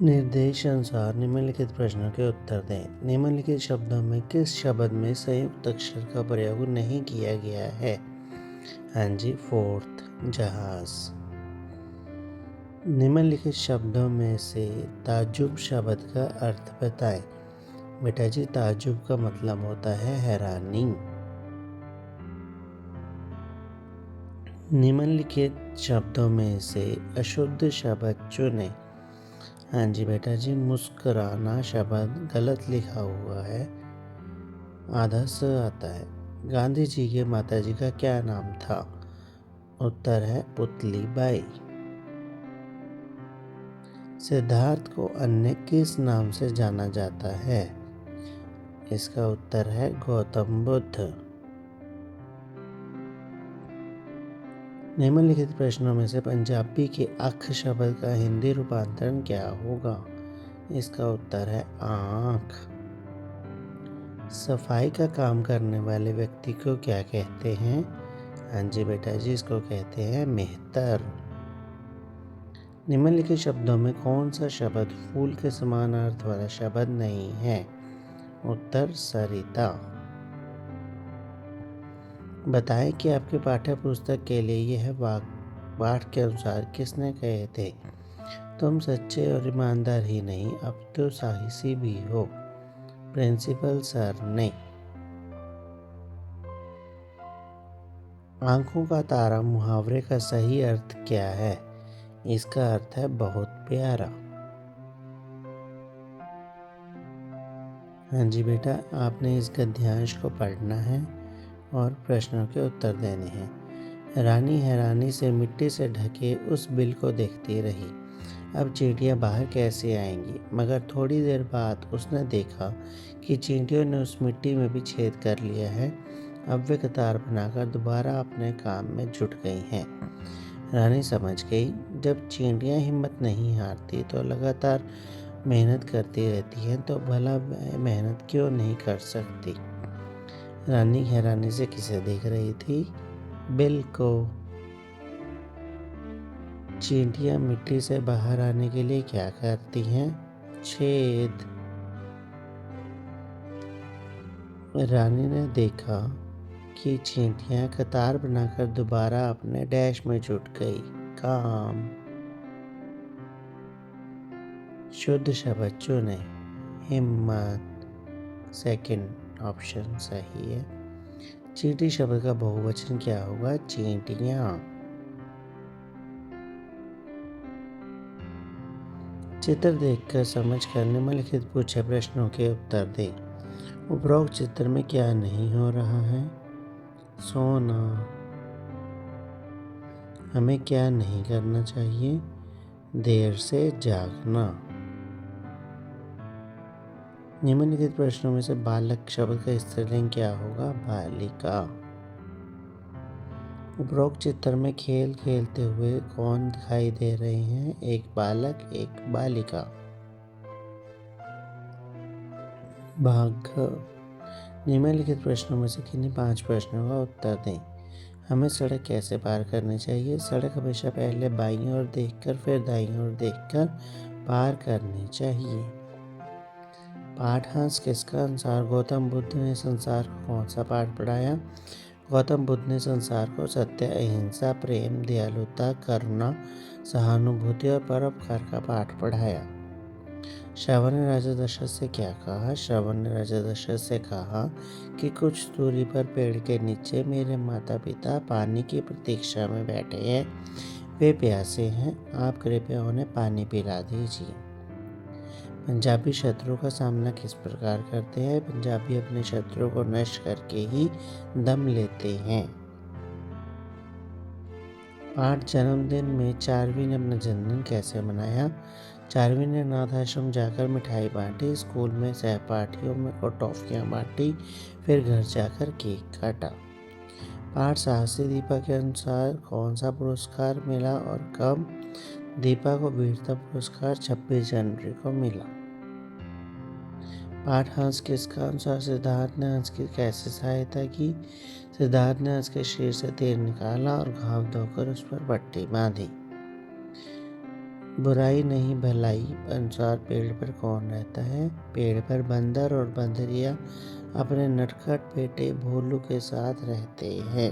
निर्देश अनुसार निम्नलिखित प्रश्नों के उत्तर दें। निम्नलिखित शब्दों में किस शब्द में संयुक्त अक्षर का प्रयोग नहीं किया गया है? हाँ जी, फोर्थ, जहाज। निम्नलिखित शब्दों में से ताज्जुब शब्द का अर्थ बताएं। बेटा जी, ताज्जुब का मतलब होता है हैरानी। निम्नलिखित शब्दों में से अशुद्ध शब्द चुनें। हाँ जी बेटा जी, मुस्कुराना शब्द गलत लिखा हुआ है, आधा स आता है। गांधी जी के माताजी का क्या नाम था? उत्तर है पुतली बाई। सिद्धार्थ को अन्य किस नाम से जाना जाता है? इसका उत्तर है गौतम बुद्ध। निम्नलिखित प्रश्नों में से पंजाबी के अख शब्द का हिंदी रूपांतरण क्या होगा? इसका उत्तर है आँख। सफाई का काम करने वाले व्यक्ति को क्या कहते हैं? हाँ जी बेटा जी, इसको कहते हैं मेहतर। निम्नलिखित शब्दों में कौन सा शब्द फूल के समान अर्थ वाला शब्द नहीं है? उत्तर सरिता। बताएं कि आपके पाठ्य पुस्तक के लिए यह पाठ के अनुसार किसने कहे थे? तुम सच्चे और ईमानदार ही नहीं, अब तो साहसी भी हो। प्रिंसिपल सर ने। आंखों का तारा मुहावरे का सही अर्थ क्या है? इसका अर्थ है बहुत प्यारा। हाँ जी बेटा, आपने इस गद्यांश को पढ़ना है और प्रश्नों के उत्तर देने हैं। रानी हैरानी से मिट्टी से ढके उस बिल को देखती रही। अब चींटियां बाहर कैसे आएंगी? मगर थोड़ी देर बाद उसने देखा कि चींटियों ने उस मिट्टी में भी छेद कर लिया है। अब वे कतार बनाकर दोबारा अपने काम में जुट गई हैं। रानी समझ गई, जब चींटियां हिम्मत नहीं हारती तो लगातार मेहनत करती रहती हैं, तो भला मेहनत क्यों नहीं कर सकती? रानी हैरानी से किसे देख रही थी? बिल को। चींटियां मिट्टी से बाहर आने के लिए क्या करती हैं? छेद। रानी ने देखा कि चींटियां कतार बनाकर दोबारा अपने डैश में जुट गई, काम। शुद्ध शब्द चुने। हिम्मत, सेकंड ऑप्शन सही है। चींटी शब्द का बहुवचन क्या होगा? चींटियां। चित्र देखकर समझकर निम्नलिखित पूछे प्रश्नों के उत्तर दें। उपरोक्त चित्र में क्या नहीं हो रहा है? सोना। हमें क्या नहीं करना चाहिए? देर से जागना। निम्नलिखित प्रश्नों में से बालक शब्द का स्त्रीलिंग क्या होगा? बालिका। उपरोक्त चित्र में खेल खेलते हुए कौन दिखाई दे रहे हैं? एक बालक, एक बालिका। भाग। निम्नलिखित प्रश्नों में से किन्हीं 5 प्रश्नों का उत्तर दें। हमें सड़क कैसे पार करनी चाहिए? सड़क हमेशा पहले बाईं ओर देखकर फिर दाईं ओर देखकर पार करनी चाहिए। पाठांश किसका अनुसार गौतम बुद्ध ने संसार को कौन सा पाठ पढ़ाया? गौतम बुद्ध ने संसार को सत्य, अहिंसा, प्रेम, दयालुता, करुणा, सहानुभूति और परोपकार का पाठ पढ़ाया। श्रवण ने राजा दशरथ से क्या कहा? श्रवण ने राजा दशरथ से कहा कि कुछ दूरी पर पेड़ के नीचे मेरे माता पिता पानी की प्रतीक्षा में बैठे हैं। वे प्यासे हैं, आप कृपया उन्हें पानी पिला दीजिए। पंजाबी शत्रु का सामना किस प्रकार करते हैं? पंजाबी अपने शत्रु को नष्ट करके ही दम लेते हैं। पाठ जन्मदिन में चारवी ने अपना जन्मदिन कैसे मनाया? चारवी ने अनाथ आश्रम जाकर मिठाई बांटी, स्कूल में सहपाठियों में को टॉफियाँ बांटी, फिर घर जाकर केक काटा। पाठ साहसी दीपा के अनुसार कौन सा पुरस्कार मिला और कब? दीपा को वीरता पुरस्कार 26 जनवरी को मिला। पाठ हंस किसका अनुसार सिद्धार्थ ने हंस की कैसे सहायता की? सिद्धार्थ ने हंस के शरीर से तीर निकाला और घाव धोकर उस पर पट्टी बांधी। बुराई नहीं भलाई अनुसार पेड़ पर कौन रहता है? पेड़ पर बंदर और बंदरिया अपने नटखट बेटे भोलू के साथ रहते हैं।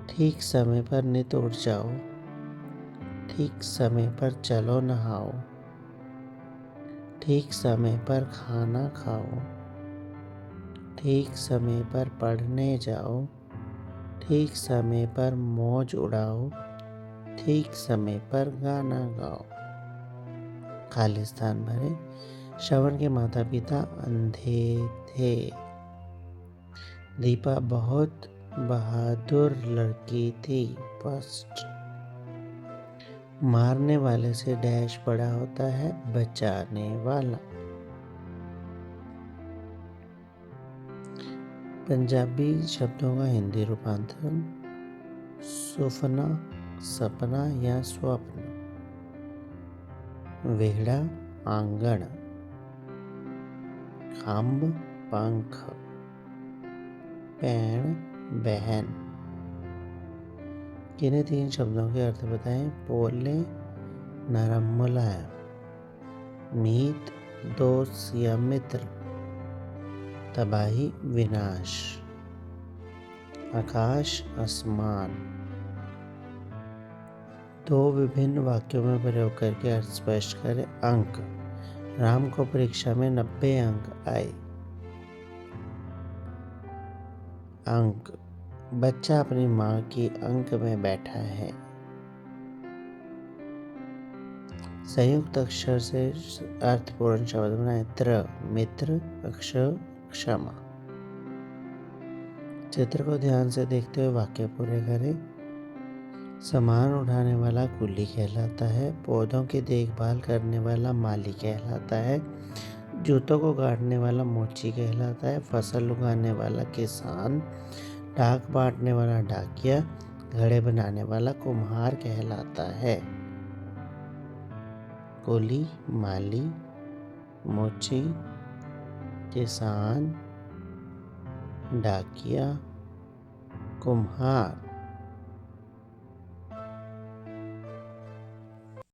ठीक समय पर नित उठ जाओ, ठीक समय पर चलो नहाओ, ठीक समय पर खाना खाओ, ठीक समय पर पढ़ने जाओ, ठीक समय पर मौज उड़ाओ, ठीक समय पर गाना गाओ। खाली स्थान भरे। श्रवण के माता पिता अंधे थे। दीपा बहुत बहादुर लड़की थी। फर्स्ट। मारने वाले से डैश बड़ा होता है, बचाने वाला। पंजाबी शब्दों का हिंदी रूपांतरण। सुफना, सपना या स्वप्न। वेड़ा, आंगन। खम्भ, पंख। पैण, बहन। किन्हीं 3 शब्दों के अर्थ बताएं। पोले, नरम मुलायम। मीत, दोस्त या मित्र। तबाही, विनाश। आकाश, आसमान। 2 विभिन्न वाक्यों में प्रयोग करके अर्थ स्पष्ट करें। अंक। राम को परीक्षा में 90 अंक आए। अंक। बच्चा अपनी माँ की अंक में बैठा है। संयुक्त अक्षर से अर्थपूर्ण शब्द बनाएं। त्र, मित्र। अक्षर, क्षमा। चित्र को ध्यान से देखते हुए वाक्य पूरे करें। सामान उठाने वाला कुली कहलाता है। पौधों की देखभाल करने वाला माली कहलाता है। जूतों को गाड़ने वाला मोची कहलाता है। फसल उगाने वाला किसान। डाक बांटने वाला डाकिया। घड़े बनाने वाला कुम्हार कहलाता है। कुली, माली, मोची, किसान, डाकिया, कुम्हार।